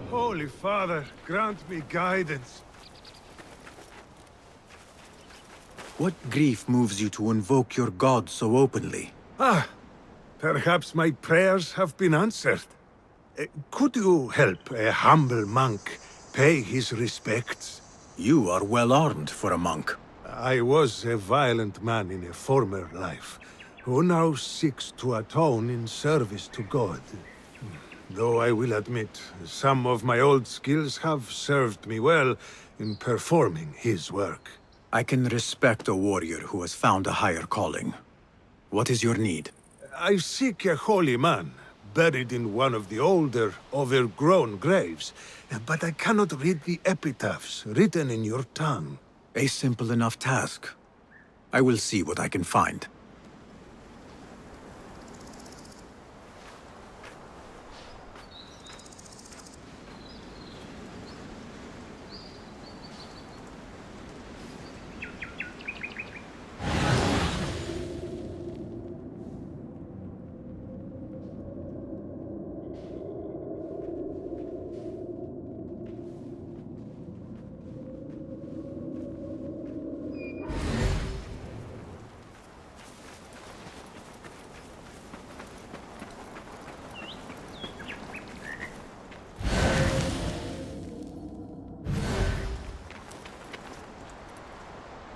Holy Father, grant me guidance. What grief moves you to invoke your god so openly? Perhaps my prayers have been answered. Could you help a humble monk pay his respects? You are well armed for a monk. I was a violent man in a former life, who now seeks to atone in service to God. Though I will admit, some of my old skills have served me well in performing his work. I can respect a warrior who has found a higher calling. What is your need? I seek a holy man, buried in one of the older, overgrown graves, but I cannot read the epitaphs written in your tongue. A simple enough task. I will see what I can find.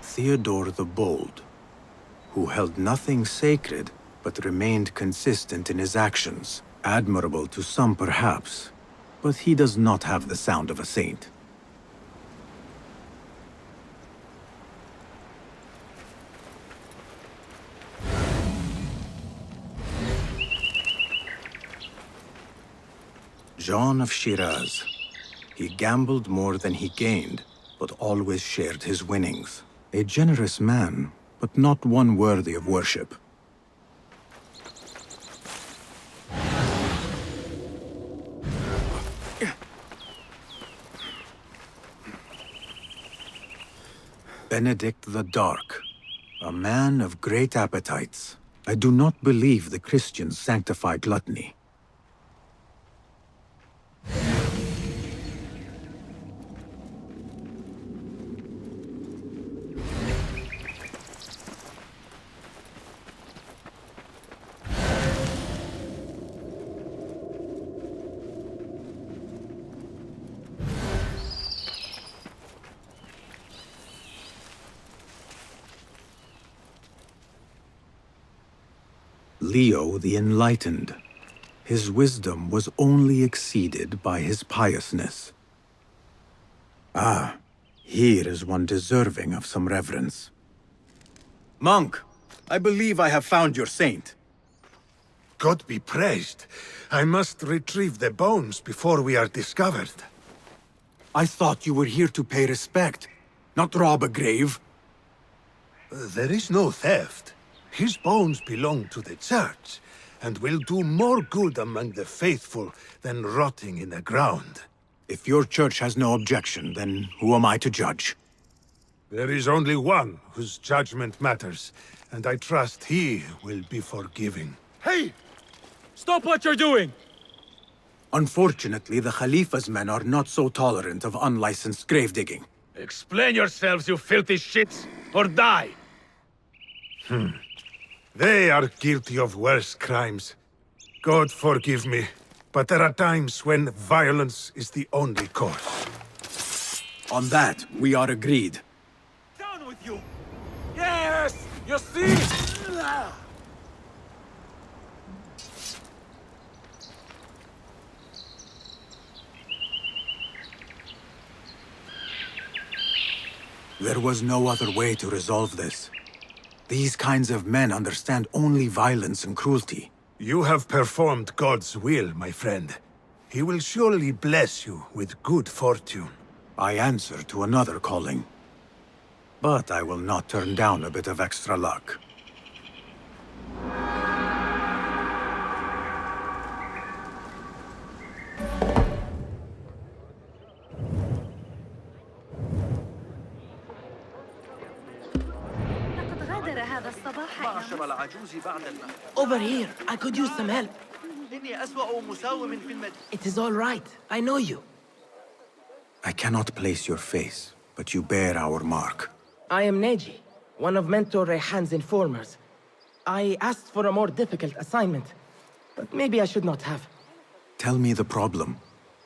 Theodore the Bold, who held nothing sacred, but remained consistent in his actions. Admirable to some, perhaps, but he does not have the sound of a saint. John of Shiraz. He gambled more than he gained, but always shared his winnings. A generous man, but not one worthy of worship. Benedict the Dark, a man of great appetites. I do not believe the Christians sanctify gluttony. Leo the Enlightened. His wisdom was only exceeded by his piousness. Ah, here is one deserving of some reverence. Monk, I believe I have found your saint. God be praised. I must retrieve the bones before we are discovered. I thought you were here to pay respect, not rob a grave. There is no theft. His bones belong to the church, and will do more good among the faithful than rotting in the ground. If your church has no objection, then who am I to judge? There is only one whose judgment matters, and I trust he will be forgiving. Hey! Stop what you're doing! Unfortunately, the Khalifa's men are not so tolerant of unlicensed grave digging. Explain yourselves, you filthy shits, or die! They are guilty of worse crimes. God forgive me, but there are times when violence is the only course. On that, we are agreed. Down with you! Yes! You see? There was no other way to resolve this. These kinds of men understand only violence and cruelty. You have performed God's will, my friend. He will surely bless you with good fortune. I answer to another calling. But I will not turn down a bit of extra luck. معشر العجوز بعد المغرب. Over here, I could use some help. إني أسوأ مساوم في المدينة. It is all right. I know you. I cannot place your face, but you bear our mark. I am Neji, one of Mentor Rayhan's informers. I asked for a more difficult assignment, but maybe I should not have. Tell me the problem.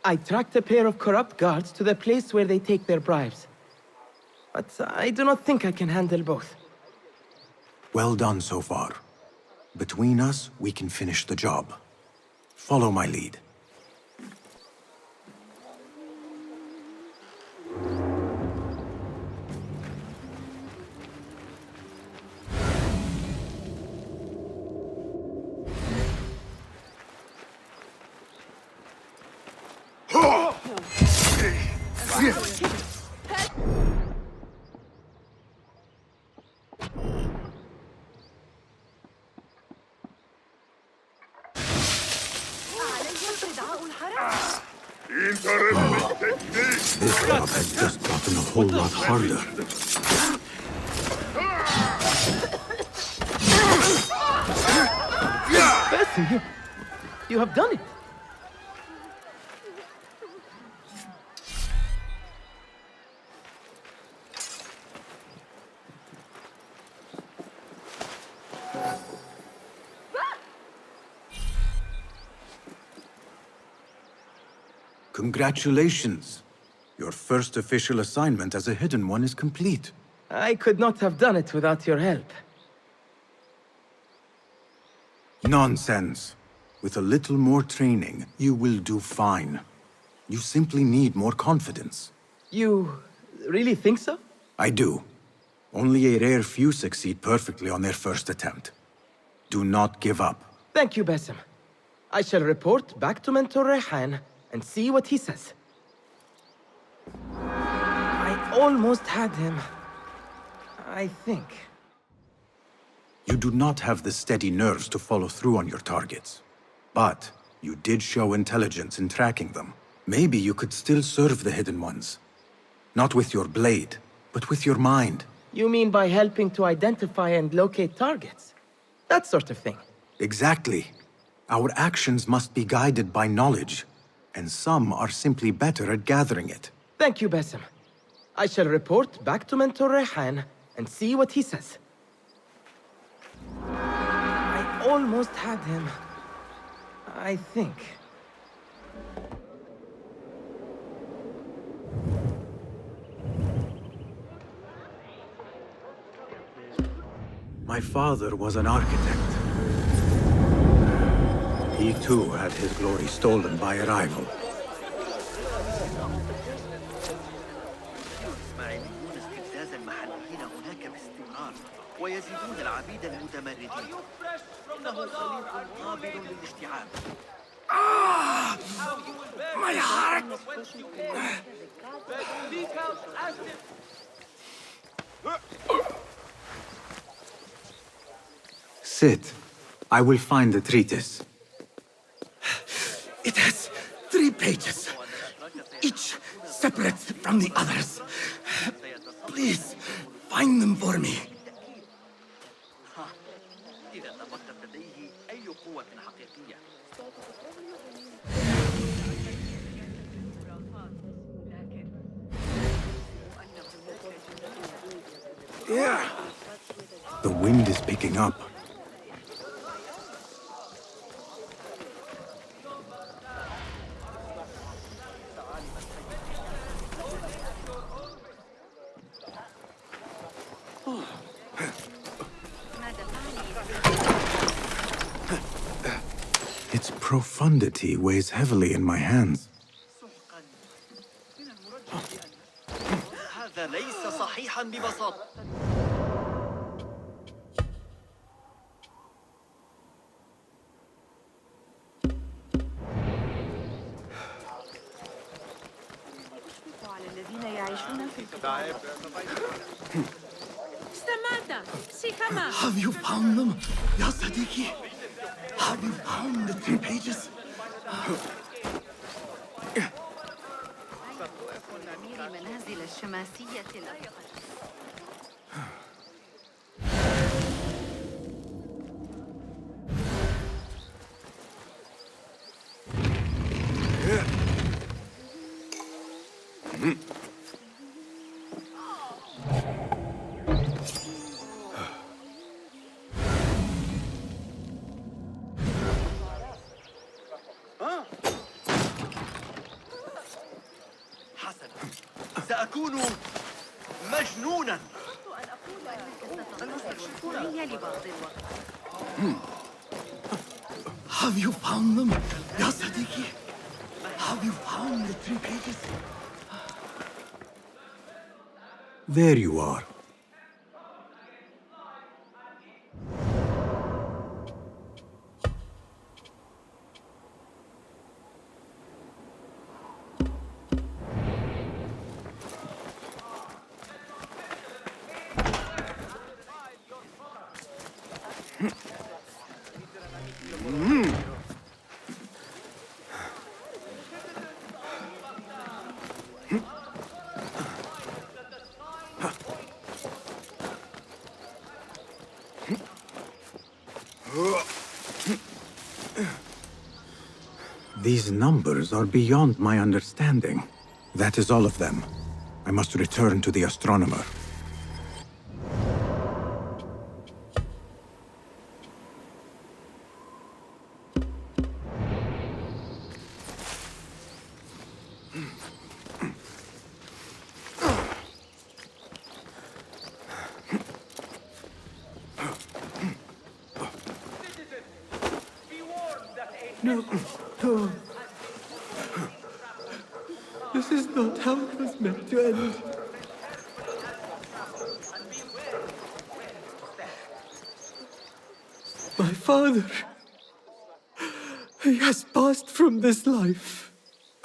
I tracked a pair of corrupt guards to the place where they take their bribes. But I do not think I can handle both. Well done so far. Between us, we can finish the job. Follow my lead. This job has just gotten a whole lot harder. Bessie, you have done it. Congratulations. Your first official assignment as a Hidden One is complete. I could not have done it without your help. Nonsense. With a little more training, you will do fine. You simply need more confidence. You really think so? I do. Only a rare few succeed perfectly on their first attempt. Do not give up. Thank you, Basim. I shall report back to Mentor Rayhan and see what he says. I almost had him. I think. You do not have the steady nerves to follow through on your targets. But you did show intelligence in tracking them. Maybe you could still serve the Hidden Ones. Not with your blade, but with your mind. You mean by helping to identify and locate targets? That sort of thing. Exactly. Our actions must be guided by knowledge, and some are simply better at gathering it. Thank you, Basim. I shall report back to Mentor Rayhan and see what he says. I almost had him. I think. My father was an architect. He too had his glory stolen by a rival. الإسماعيليون استفزاز المحليين هناك باستمرار ويزيدون العبيد المتمردين. إنه خليط قابل للاشتعال. My heart! Sit. I will find the treatise. It has 3 pages, each separate from the others. Please, find them for me. إذا تبقت لديه أي قوة حقيقية. The wind is picking up. Its profundity weighs heavily in my hands. هذا ليس صحيحا ببساطة. Have you found them, Ya Sadiki? Have you found the 3 pages? منازل الشماسية الدنيا لبعض الوقت. Have you found them, Ya Sadiqi? Have you found the 3 pages? There you are. These numbers are beyond my understanding. That is all of them. I must return to the astronomer. No, no. This is not how it was meant to end. My father, he has passed from this life.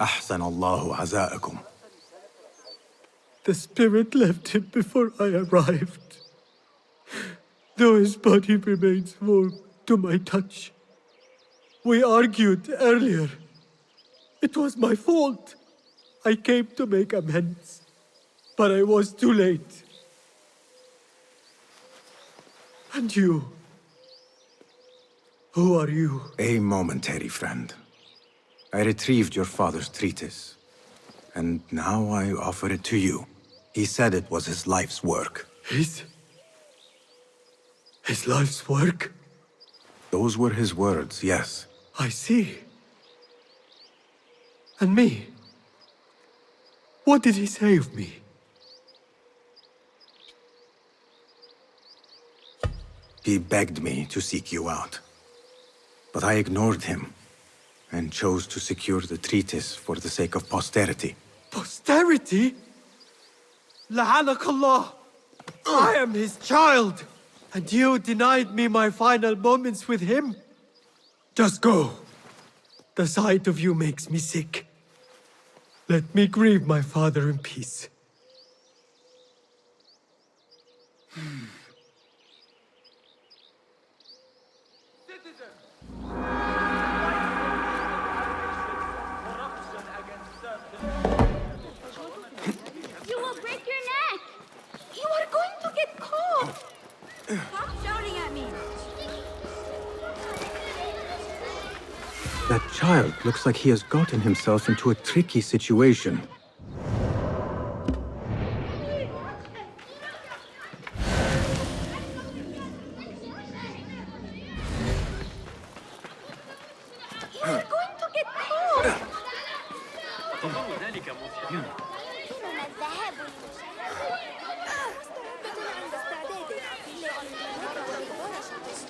أحسن الله عزاءكم. The spirit left him before I arrived. Though his body remains warm to my touch. We argued earlier. It was my fault. I came to make amends, but I was too late. And you? Who are you? A momentary friend. I retrieved your father's treatise, and now I offer it to you. He said it was his life's work. His life's work? Those were his words, yes. I see. And me? What did he say of me? He begged me to seek you out. But I ignored him, and chose to secure the treatise for the sake of posterity. Posterity? La'anak Allah! I am his child! And you denied me my final moments with him? Just go. The sight of you makes me sick. Let me grieve my father in peace. You will break your neck! You are going to get caught! Stop shouting at me! That child looks like he has gotten himself into a tricky situation. You are going to get caught!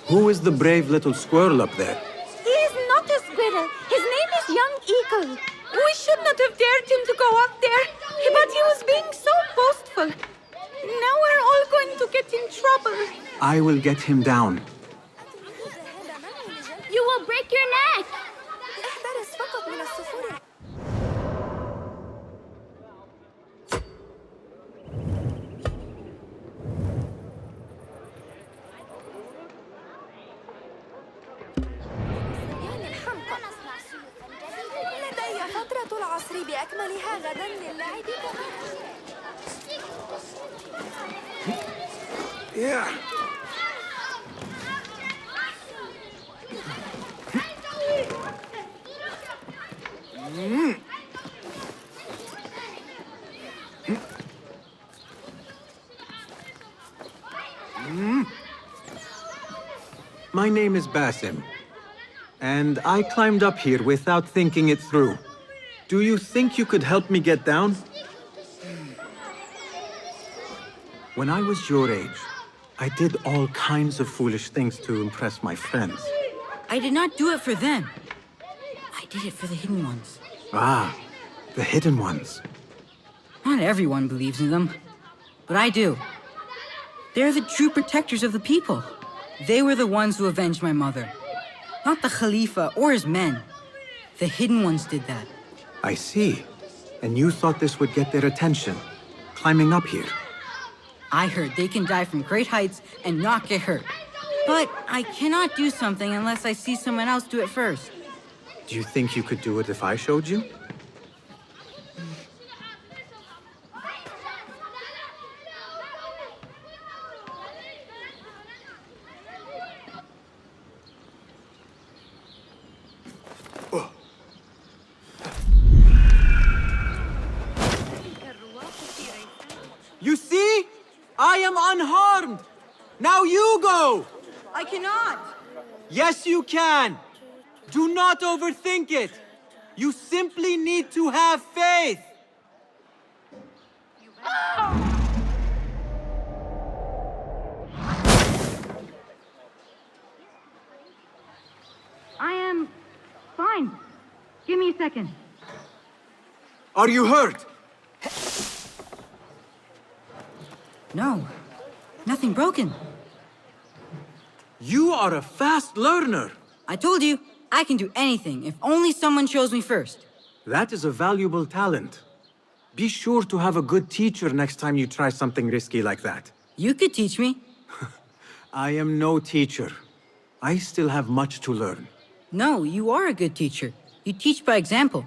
Who is the brave little squirrel up there? He is not a squirrel. His name is Young Eagle. We should not have dared him to go up there, but he was being so boastful. Now we're all going to get in trouble. I will get him down. You will break your neck. لدي فترة العصر بأكملها غدا للعب Yeah. My name is Basim, and I climbed up here without thinking it through. Do you think you could help me get down? When I was your age, I did all kinds of foolish things to impress my friends. I did not do it for them. I did it for the hidden ones. Ah, the hidden ones. Not everyone believes in them, but I do. They're the true protectors of the people. They were the ones who avenged my mother. Not the Khalifa or his men. The hidden ones did that. I see. And you thought this would get their attention, climbing up here. I heard they can dive from great heights and not get hurt. But I cannot do something unless I see someone else do it first. Do you think you could do it if I showed you? You see? I am unharmed! Now you go! I cannot! Yes, you can! Do not overthink it! You simply need to have faith! I am fine. Give me a second. Are you hurt? No, nothing broken. You are a fast learner. I told you, I can do anything if only someone shows me first. That is a valuable talent. Be sure to have a good teacher next time you try something risky like that. You could teach me. I am no teacher. I still have much to learn. No, you are a good teacher. You teach by example.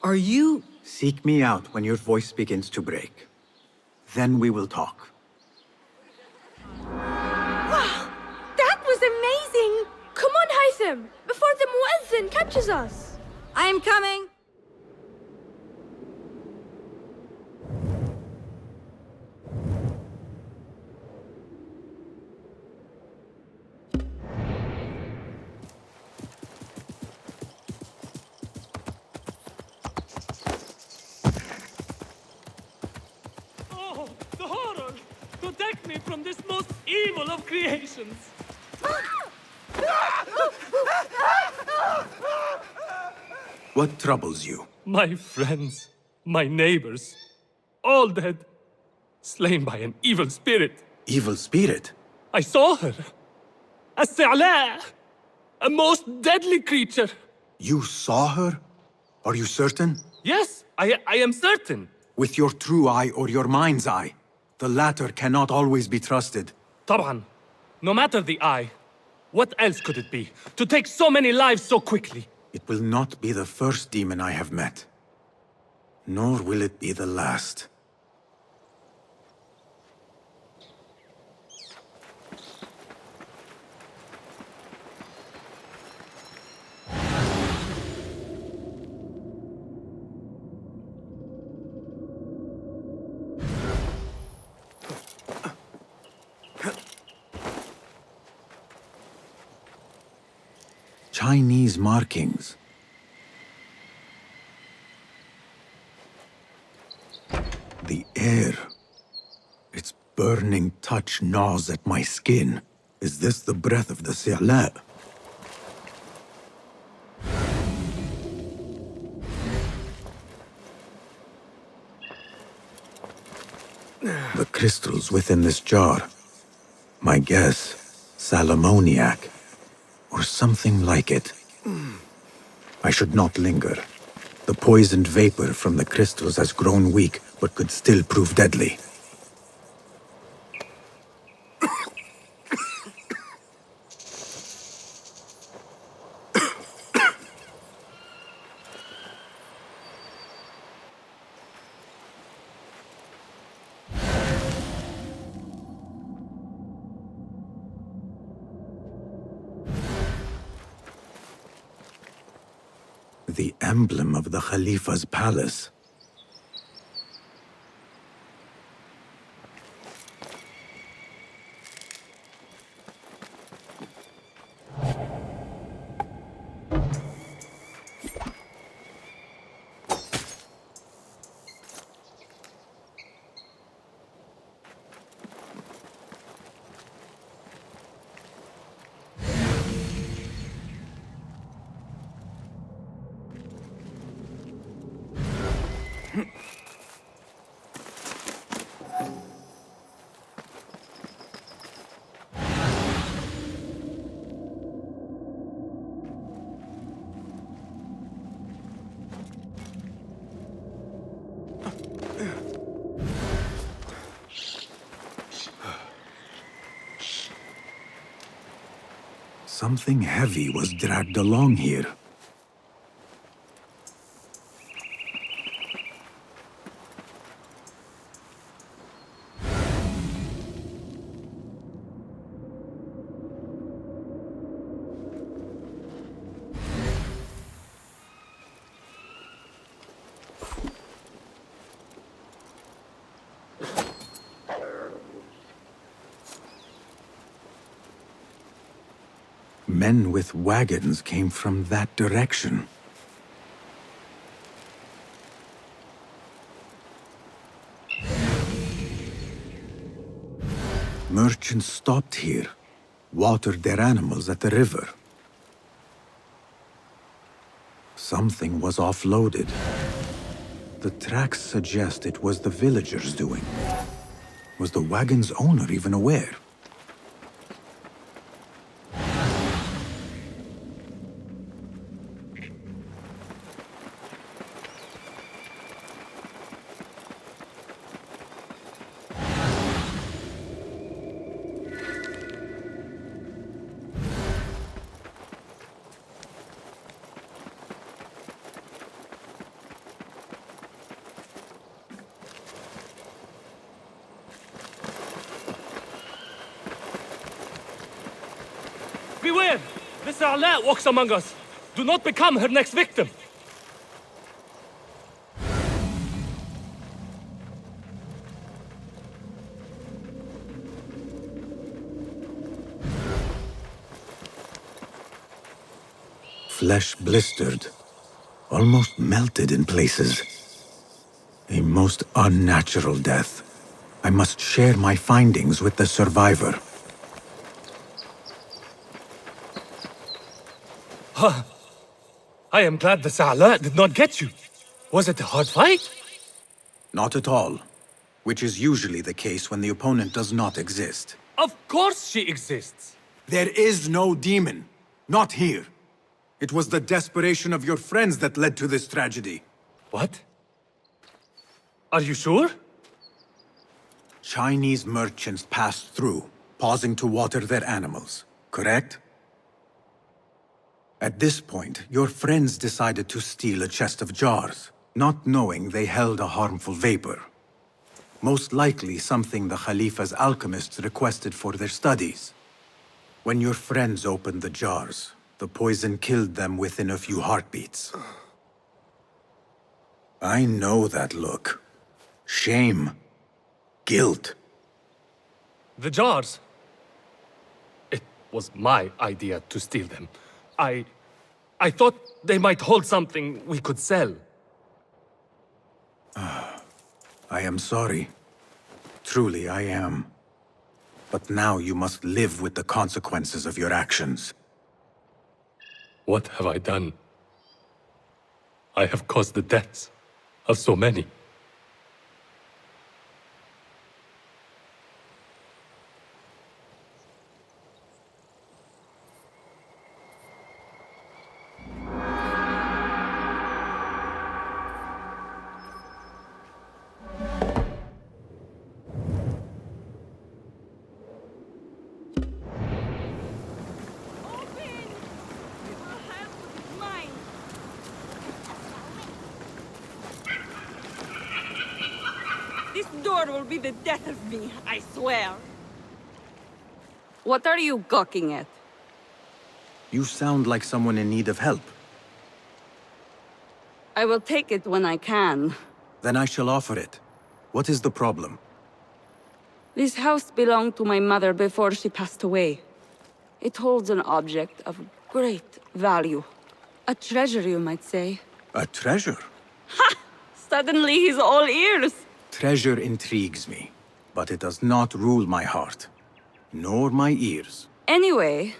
Are you... Seek me out when your voice begins to break. Then we will talk. Wow! That was amazing! Come on, Haytham, before the Muezzin catches us! I am coming! Oh, the horror! Protect me from this most evil of creations! What troubles you? My friends, my neighbors, all dead, slain by an evil spirit. Evil spirit? I saw her. A a most deadly creature. You saw her? Are you certain? Yes, I am certain. With your true eye or your mind's eye? The latter cannot always be trusted. طبعا. No matter the eye, what else could it be? To take so many lives so quickly? It will not be the first demon I have met. Nor will it be the last. Chinese markings. The air. Its burning touch gnaws at my skin. Is this the breath of the Si'la? The crystals within this jar. My guess, salamoniac. Or something like it. I should not linger. The poisoned vapor from the crystals has grown weak, but could still prove deadly. The emblem of the Khalifa's palace. Something heavy was dragged along here. Men with wagons came from that direction. Merchants stopped here, watered their animals at the river. Something was offloaded. The tracks suggest it was the villagers' doing. Was the wagon's owner even aware? Beware! This A'la walks among us. Do not become her next victim. Flesh blistered, almost melted in places. A most unnatural death. I must share my findings with the survivor. I am glad the A'la did not get you. Was it a hard fight? Not at all. Which is usually the case when the opponent does not exist. Of course she exists. There is no demon. Not here. It was the desperation of your friends that led to this tragedy. What? Are you sure? Chinese merchants passed through, pausing to water their animals, correct? At this point, your friends decided to steal a chest of jars, not knowing they held a harmful vapor. Most likely something the Khalifa's alchemists requested for their studies. When your friends opened the jars, the poison killed them within a few heartbeats. I know that look. Shame. Guilt. The jars. It was my idea to steal them. I thought they might hold something we could sell. I am sorry. Truly, I am. But now you must live with the consequences of your actions. What have I done? I have caused the deaths of so many. This door will be the death of me, I swear. What are you gawking at? You sound like someone in need of help. I will take it when I can. Then I shall offer it. What is the problem? This house belonged to my mother before she passed away. It holds an object of great value. A treasure, you might say. A treasure? Ha! Suddenly he's all ears. Treasure intrigues me, but it does not rule my heart, nor my ears. Anyway,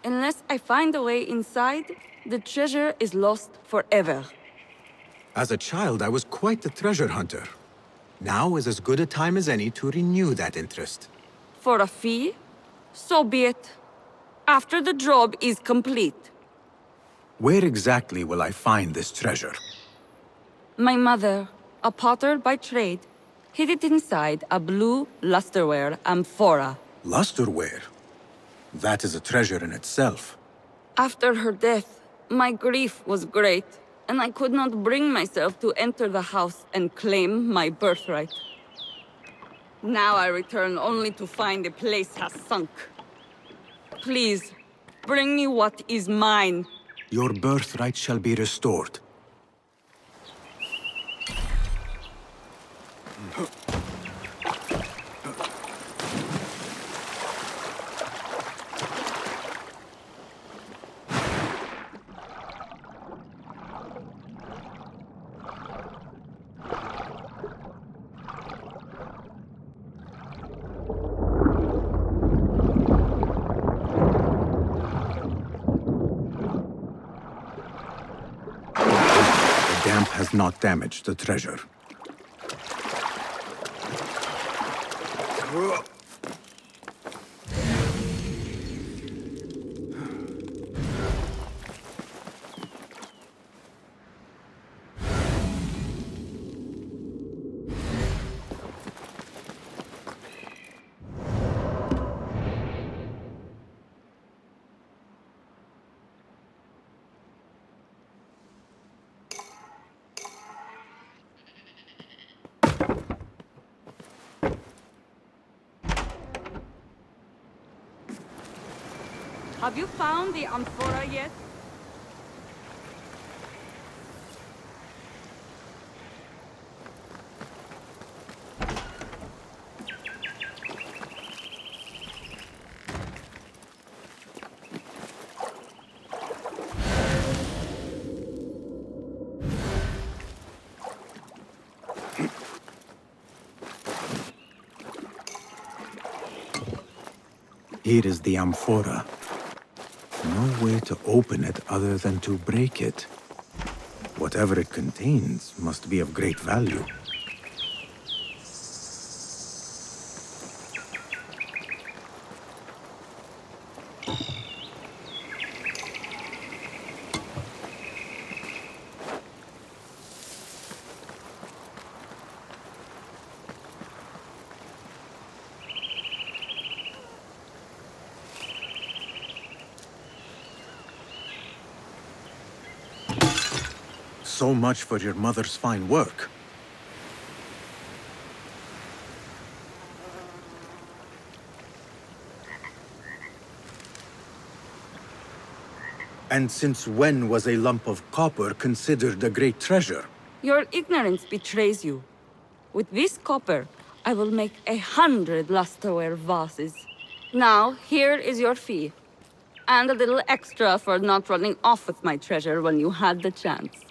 unless I find a way inside, the treasure is lost forever. As a child, I was quite the treasure hunter. Now is as good a time as any to renew that interest. For a fee? So be it. After the job is complete. Where exactly will I find this treasure? My mother, a potter by trade, hid it inside a blue lusterware amphora. Lusterware? That is a treasure in itself. After her death, my grief was great, and I could not bring myself to enter the house and claim my birthright. Now I return only to find the place has sunk. Please, bring me what is mine. Your birthright shall be restored. The damp has not damaged the treasure. Have you found the amphora yet? Here is the amphora. No way to open it other than to break it. Whatever it contains must be of great value. So much for your mother's fine work. And since when was a lump of copper considered a great treasure? Your ignorance betrays you. With this copper, I will make 100 lusterware vases. Now, here is your fee. And a little extra for not running off with my treasure when you had the chance.